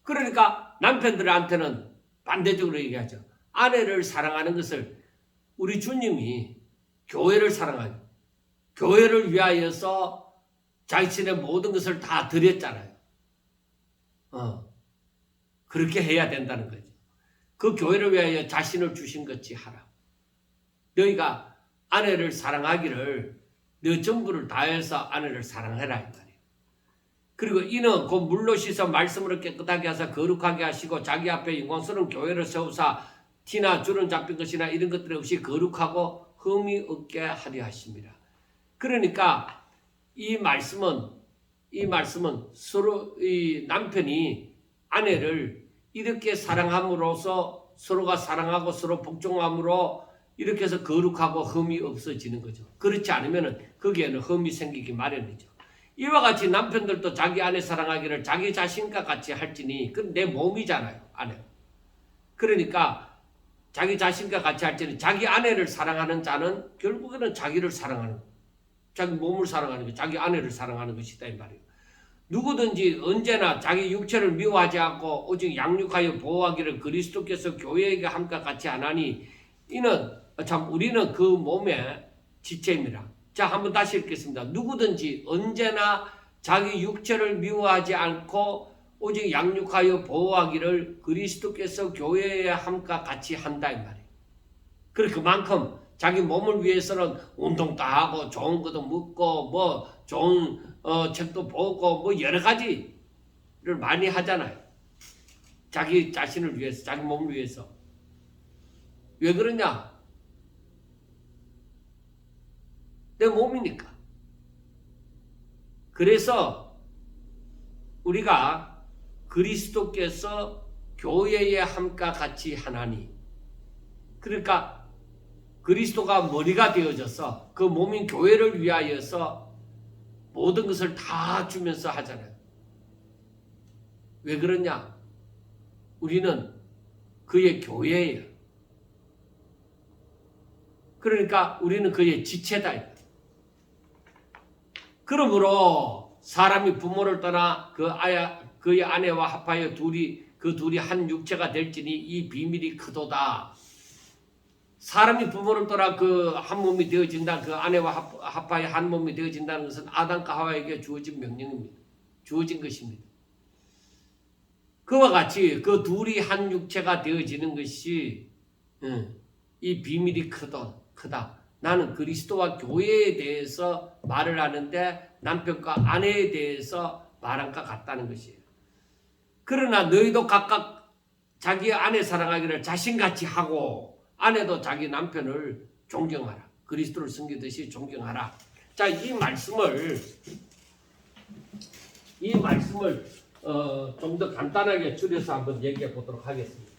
그러니까 남편들한테는 반대적으로 얘기하죠. 아내를 사랑하는 것을 우리 주님이 교회를 사랑하죠. 교회를 위하여서 자신의 모든 것을 다 드렸잖아요. 그렇게 해야 된다는 거죠. 그 교회를 위하여 자신을 주신 것이 하라. 너희가 아내를 사랑하기를 너 전부를 다해서 아내를 사랑해라 이 말이에요. 그리고 이는 곧 물로 씻어 말씀으로 깨끗하게 하사 거룩하게 하시고 자기 앞에 영광스러운 교회를 세우사 티나 주름 잡힌 것이나 이런 것들 없이 거룩하고 흠이 없게 하려 하십니다. 그러니까 이 말씀은 서로 이 남편이 아내를 이렇게 사랑함으로써 서로가 사랑하고 서로 복종함으로 이렇게 해서 거룩하고 흠이 없어지는 거죠. 그렇지 않으면 거기에는 흠이 생기기 마련이죠. 이와 같이 남편들도 자기 아내 사랑하기를 자기 자신과 같이 할지니 그건 내 몸이잖아요. 아내. 그러니까 자기 자신과 같이 할지니 자기 아내를 사랑하는 자는 결국에는 자기를 사랑하는 거예요. 자기 몸을 사랑하는 거, 자기 아내를 사랑하는 것이다 이 말이에요. 누구든지 언제나 자기 육체를 미워하지 않고 오직 양육하여 보호하기를 그리스도께서 교회에게 함과 같이 하나니 이는 우리는 그 몸의 지체입니다. 자, 한번 다시 읽겠습니다. 누구든지 언제나 자기 육체를 미워하지 않고 오직 양육하여 보호하기를 그리스도께서 교회에 함과 같이 한다 이 말이에요. 그리고 그만큼 자기 몸을 위해서는 운동도 하고 좋은 것도 먹고 뭐 좋은 책도 보고 뭐 여러 가지를 많이 하잖아요. 자기 자신을 위해서, 자기 몸을 위해서. 왜 그러냐? 내 몸이니까. 그래서 우리가 그리스도께서 교회에 함과 같이 하나니, 그러니까 그리스도가 머리가 되어져서 그 몸인 교회를 위하여서 모든 것을 다 주면서 하잖아요. 왜 그러냐? 우리는 그의 교회예요. 그러니까 우리는 그의 지체다. 그러므로 사람이 부모를 떠나 그의 아내와 합하여 그 둘이 한 육체가 될지니 이 비밀이 크도다. 사람이 부모를 떠나 그 한 몸이 되어진다. 그 아내와 합하여 한 몸이 되어진다는 것은 아담과 하와에게 주어진 명령입니다. 주어진 것입니다. 그와 같이 그 둘이 한 육체가 되어지는 것이 이 비밀이 크다. 나는 그리스도와 교회에 대해서 말을 하는데 남편과 아내에 대해서 말한 것 같다는 것이에요. 그러나 너희도 각각 자기 아내 사랑하기를 자신같이 하고 아내도 자기 남편을 존경하라. 그리스도를 섬기듯이 존경하라. 자, 이 말씀을 좀 더 간단하게 줄여서 한번 얘기해 보도록 하겠습니다.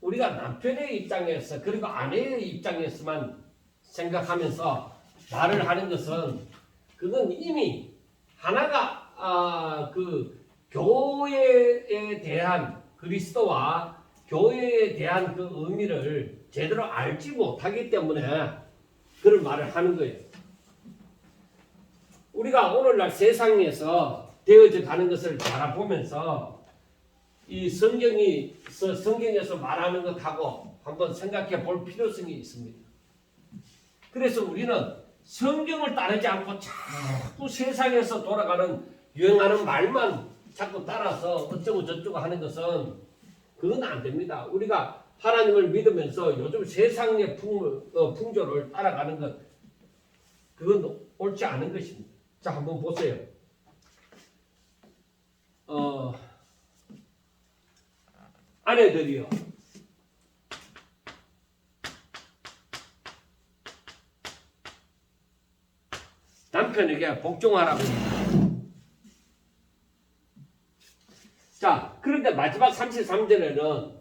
우리가 남편의 입장에서 그리고 아내의 입장에서만 생각하면서 말을 하는 것은 그건 이미 하나가 그 교회에 대한 그리스도와 교회에 대한 그 의미를 제대로 알지 못하기 때문에 그런 말을 하는 거예요. 우리가 오늘날 세상에서 되어져 가는 것을 바라보면서 이 성경에서 말하는 것하고 한번 생각해 볼 필요성이 있습니다. 그래서 우리는 성경을 따르지 않고 자꾸 세상에서 돌아가는 유행하는 말만 자꾸 따라서 어쩌고 저쩌고 하는 것은 그건 안 됩니다. 우리가 하나님을 믿으면서 요즘 세상의 풍조를 따라가는 것 그건 옳지 않은 것입니다. 자, 한번 보세요. 아내들이요. 남편에게 복종하라고 합니다. 자, 그런데 마지막 33절에는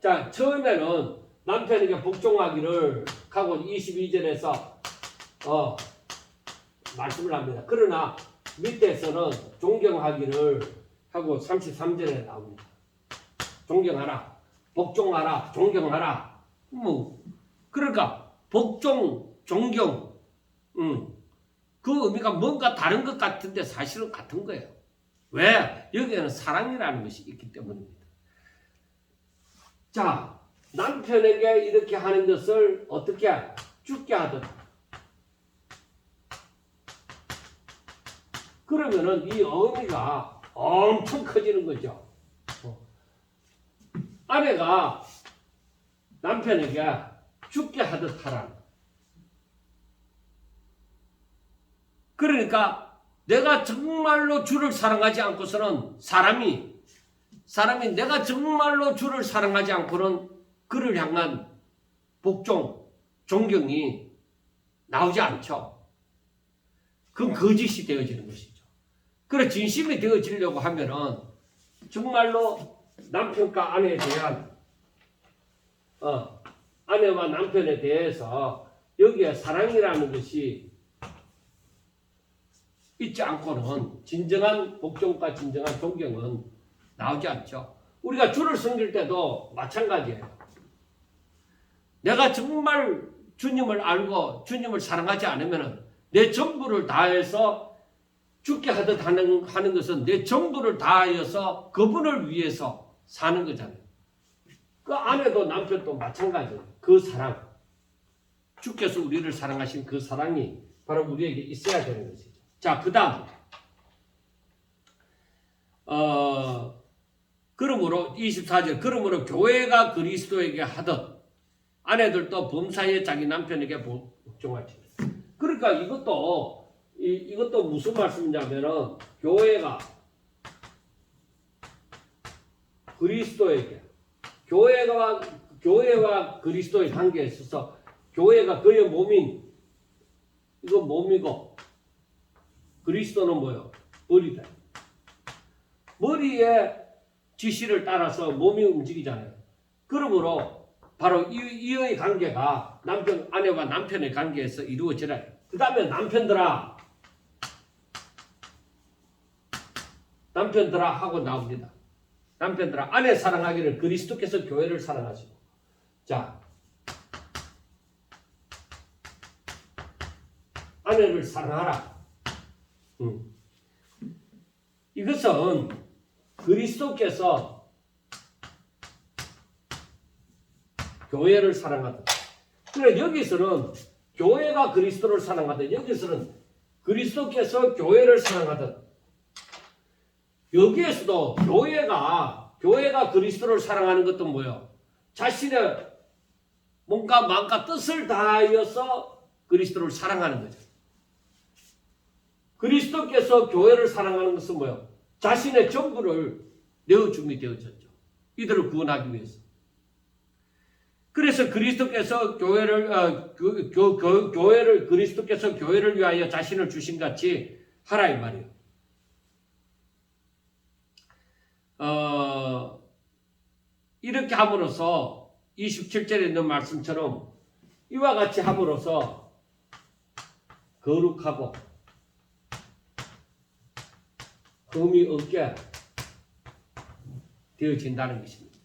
자, 처음에는 남편에게 복종하기를 하고 22절에서 말씀을 합니다. 그러나 밑에서는 존경하기를 하고 33절에 나옵니다. 존경하라, 복종하라, 존경하라. 그러니까 복종, 존경, 그 의미가 뭔가 다른 것 같은데 사실은 같은 거예요. 왜? 여기에는 사랑이라는 것이 있기 때문입니다. 자, 남편에게 이렇게 하는 것을 어떻게 죽게 하든. 그러면은 이 의미가 엄청 커지는 거죠. 아내가 남편에게 죽게 하듯 하라. 그러니까 내가 정말로 주를 사랑하지 않고서는 사람이 내가 정말로 주를 사랑하지 않고는 그를 향한 복종, 존경이 나오지 않죠. 그건 거짓이 되어지는 것이죠. 그래 진심이 되어지려고 하면은 정말로 남편과 아내에 대한 아내와 남편에 대해서 여기에 사랑이라는 것이 있지 않고는 진정한 복종과 진정한 존경은 나오지 않죠. 우리가 주를 섬길 때도 마찬가지예요. 내가 정말 주님을 알고 주님을 사랑하지 않으면 내 전부를 다해서 죽게 하듯 하는 것은 내 전부를 다하여서 그분을 위해서 사는 거잖아요. 그 아내도 남편도 마찬가지예요. 그 사랑, 주께서 우리를 사랑하신 그 사랑이 바로 우리에게 있어야 되는 것이죠. 자, 그 다음 그러므로 24절 그러므로 교회가 그리스도에게 하듯 아내들도 범사에 자기 남편에게 복종할지니. 그러니까 이것도 무슨 말씀이냐면은 교회가 그리스도에게 교회와 그리스도의 관계에 있어서 교회가 그의 몸인 이거 몸이고 그리스도는 뭐요? 머리다. 머리의 지시를 따라서 몸이 움직이잖아요. 그러므로 바로 이의 관계가 아내와 남편의 관계에서 이루어지라. 그 다음에 남편들아 하고 나옵니다. 남편들아 아내 사랑하기를 그리스도께서 교회를 사랑하시고. 자, 아내를 사랑하라. 이것은 그리스도께서 교회를 사랑하다. 그래 여기서는 교회가 그리스도를 사랑하다. 여기서는 그리스도께서 교회를 사랑하다. 여기에서도 교회가 그리스도를 사랑하는 것도 뭐예요? 자신의 몸과 마음과 뜻을 다하여서 그리스도를 사랑하는 거죠. 그리스도께서 교회를 사랑하는 것은 뭐예요? 자신의 전부를 내어줌이 되어졌죠. 이들을 구원하기 위해서. 그래서 그리스도께서 그리스도께서 교회를 위하여 자신을 주신 같이 하라 이 말이에요. 이렇게 함으로써 27절에 있는 말씀처럼 이와 같이 함으로써 거룩하고 흠이 없게 되어진다는 것입니다.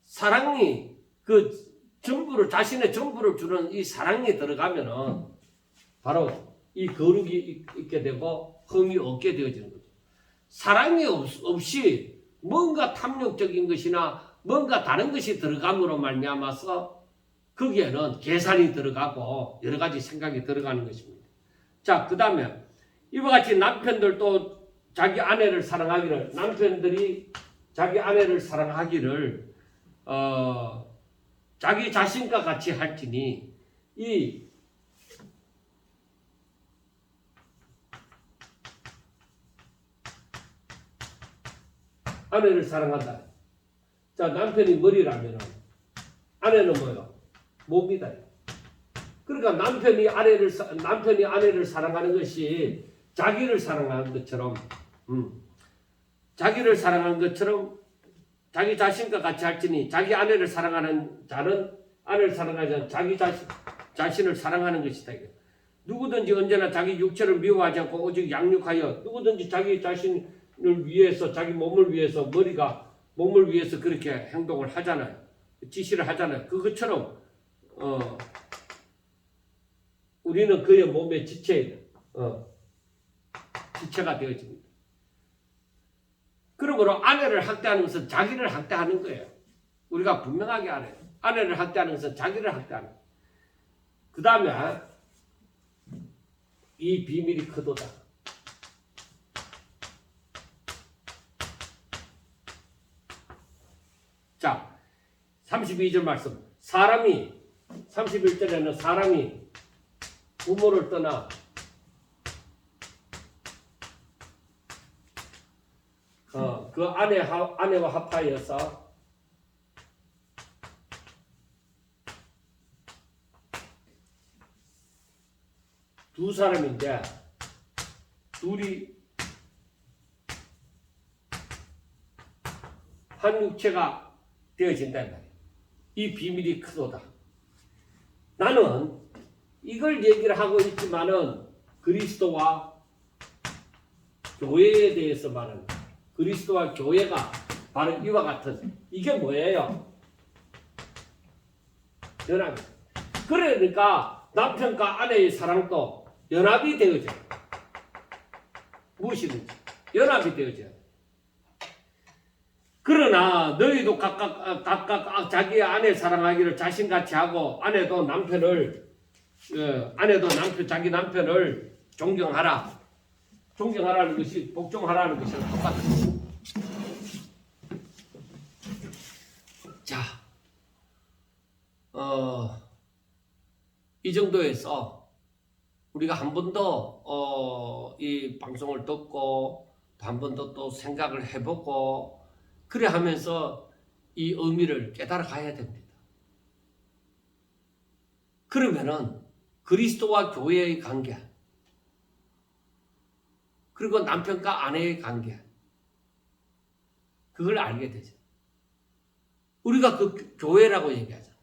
사랑이 그 전부를, 자신의 전부를 주는 이 사랑이 들어가면은 바로 이 거룩이 있게 되고 흠이 없게 되어지는 거죠. 사랑이 없이 뭔가 탐욕적인 것이나 뭔가 다른 것이 들어감으로 말미암아서 거기에는 계산이 들어가고 여러 가지 생각이 들어가는 것입니다. 자, 그 다음에 이와 같이 남편들도 자기 아내를 사랑하기를, 남편들이 자기 아내를 사랑하기를 자기 자신과 같이 할지니 이 아내를 사랑한다. 자, 남편이 머리라면 아내는 뭐요? 몸이다. 그러니까 남편이 아내를 사랑하는 것이 자기를 사랑하는 것처럼, 자기를 사랑하는 것처럼 자기 자신과 같이 할지니 자기 아내를 사랑하는 자는 아내를 사랑하지 않는 자기 자신을 사랑하는 것이다. 누구든지 언제나 자기 육체를 미워하지 않고 오직 양육하여 누구든지 자기 자신을 위해서, 자기 몸을 위해서, 머리가 몸을 위해서 그렇게 행동을 하잖아요. 지시를 하잖아요. 그것처럼 우리는 그의 몸의 지체가 되어집니다. 그러므로 아내를 학대하는 것은 자기를 학대하는 거예요. 우리가 분명하게 알아요. 아내를 학대하는 것은 자기를 학대하는 거예요. 그 다음에 이 비밀이 크도다. 자, 32절 말씀. 31절에는 사람이 부모를 떠나 그 아내와 합하여서 두 사람인데 둘이 한 육체가 되어진다는 말이에요. 이 비밀이 크도다. 나는 이걸 얘기를 하고 있지만은 그리스도와 교회에 대해서 말하는 거예요. 그리스도와 교회가 바로 이와 같은, 이게 뭐예요? 연합. 그러니까 남편과 아내의 사랑도 연합이 되어져. 무엇이든지 연합이 되어져. 그러나 너희도 각각 자기의 아내 사랑하기를 자신같이 하고 아내도 자기 남편을 존경하라. 존경하라는 것이 복종하라는 것이랑 똑같아요. 자, 이 정도에서 우리가 한 번 더 이 방송을 듣고 한 번 더 또 생각을 해보고 그래 하면서 이 의미를 깨달아 가야 됩니다. 그러면은 그리스도와 교회의 관계, 그리고 남편과 아내의 관계, 그걸 알게 되죠. 우리가 그 교회라고 얘기하잖아요.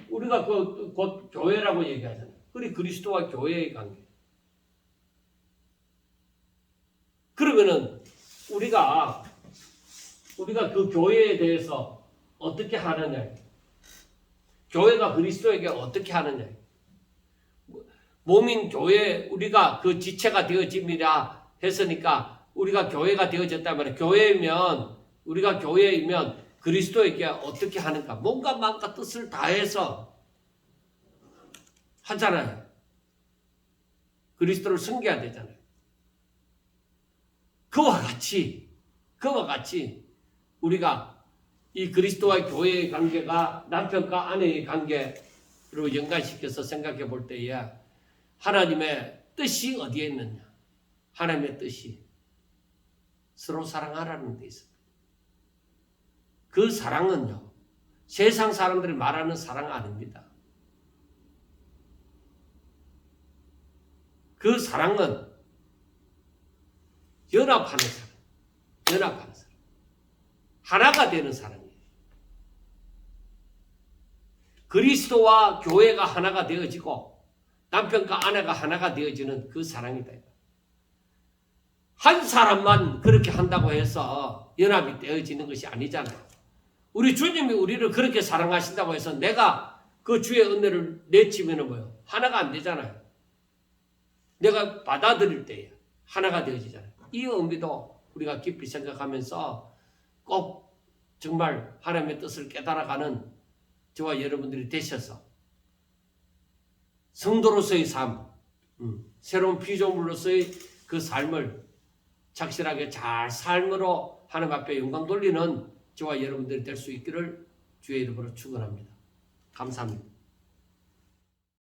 우리가 곧 교회라고 얘기하잖아요. 그리 그리스도와 교회의 관계. 그러면은 우리가 그 교회에 대해서 어떻게 하느냐, 교회가 그리스도에게 어떻게 하느냐, 몸인 교회, 우리가 그 지체가 되어짐이라 했으니까 우리가 교회가 되어졌단 말이에요. 우리가 교회이면 그리스도에게 어떻게 하는가, 뭔가 마음과 뜻을 다해서 하잖아요. 그리스도를 섬겨야 되잖아요. 그와 같이 우리가 이 그리스도와 교회의 관계가 남편과 아내의 관계로 연관시켜서 생각해 볼 때에 하나님의 뜻이 어디에 있느냐, 하나님의 뜻이 서로 사랑하라는 데 있습니다. 그 사랑은요, 세상 사람들이 말하는 사랑 아닙니다. 그 사랑은 연합하는 사랑, 연합하는 사랑, 하나가 되는 사랑이에요. 그리스도와 교회가 하나가 되어지고 남편과 아내가 하나가 되어지는 그 사랑이다. 한 사람만 그렇게 한다고 해서 연합이 되어지는 것이 아니잖아요. 우리 주님이 우리를 그렇게 사랑하신다고 해서 내가 그 주의 은혜를 내치면 뭐예요? 하나가 안 되잖아요. 내가 받아들일 때에 하나가 되어지잖아요. 이 의미도 우리가 깊이 생각하면서 꼭 정말 하나님의 뜻을 깨달아가는 저와 여러분들이 되셔서 성도로서의 삶, 새로운 피조물로서의 그 삶을 착실하게 잘 삶으로 하나님 앞에 영광 돌리는 저와 여러분들이 될 수 있기를 주의 이름으로 축원합니다. 감사합니다.